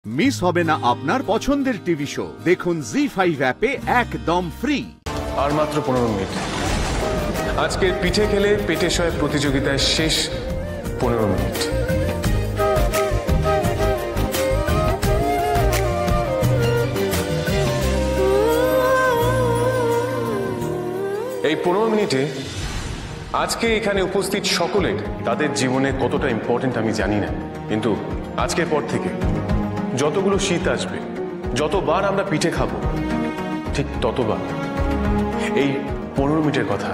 Miss হবে না আপনার পছন্দের টিভি শো। দেখুন জি5 অ্যাপে একদম ফ্রি। আর মাত্র 15 মিনিট। আজকের পিঠে খেলে পেটে শয় প্রতিযোগিতায় শেষ 15 মিনিট। এই 15 মিনিটে আজকে এখানে উপস্থিত সকলে তাদের জীবনে কতটা ইম্পর্টেন্ট আমি জানি না, কিন্তু আজকের পর থেকে যতগুলো শীত আসবে, যতবার আমরা পিঠে খাবো, ঠিক ততবার এই 15 মিনিটের কথা,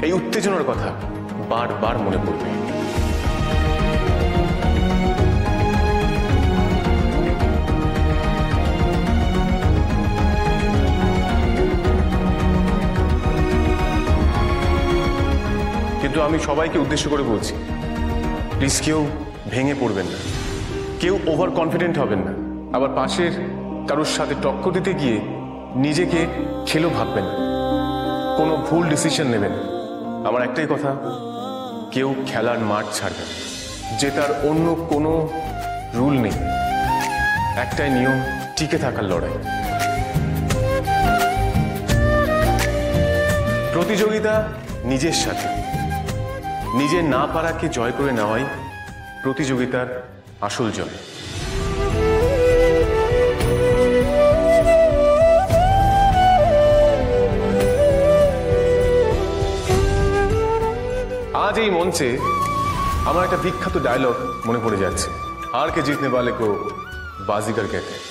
এই উত্তেজনার কথা বারবার মনে পড়বে। কিন্তু আমি সবাইকে উদ্দেশ্য করে বলছি, প্লিজ কেউ ভেঙে পড়বেন না, কেউ ওভার কনফিডেন্ট হবেন না, আবার পাশের কারোর সাথে টক্কর দিতে গিয়ে নিজেকে খেলো ভাববেন না, কোনো ভুল ডিসিশন নেবেন। আমার একটাই কথা, কেউ খেলার মাঠ ছাড়বেন, জেতার অন্য কোনো রুল নেই, একটাই নিয়ম, টিকে থাকার লড়াই। প্রতিযোগিতা নিজের সাথে, নিজের না পারাকে জয় করে নেওয়াই প্রতিযোগিতার আসল জয়। আজ এই মঞ্চে আমার একটা বিখ্যাত ডায়লগ মনে পড়ে যাচ্ছে, হার কে জিতনে वाले को बाजीगर कहते हैं।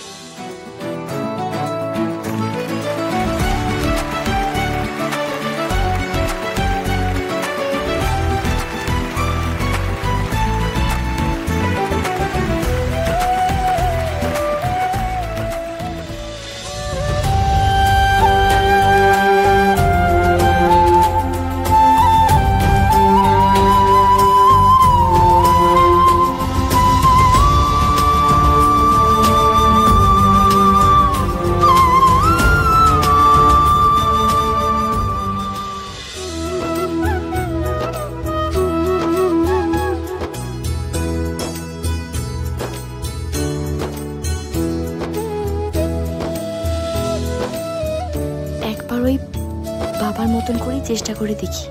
একবার ওই বাবার মতন করেই চেষ্টা করে দেখি।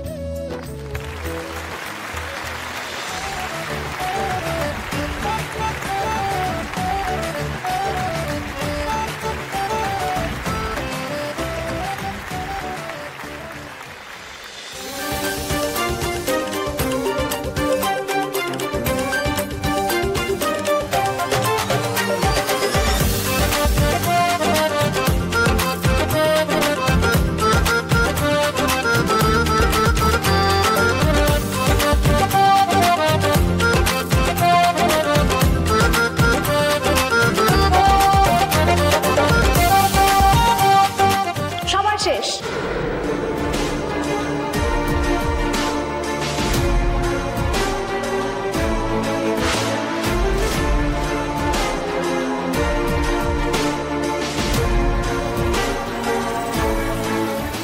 শেষ।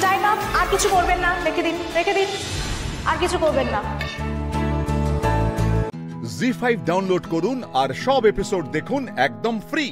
Time up. আর কিছু করবেন না, রেখে দিন, রেখে দিন, আর কিছু করবেন না। জি5 ডাউনলোড করুন আর সব এপিসোড দেখুন একদম ফ্রি।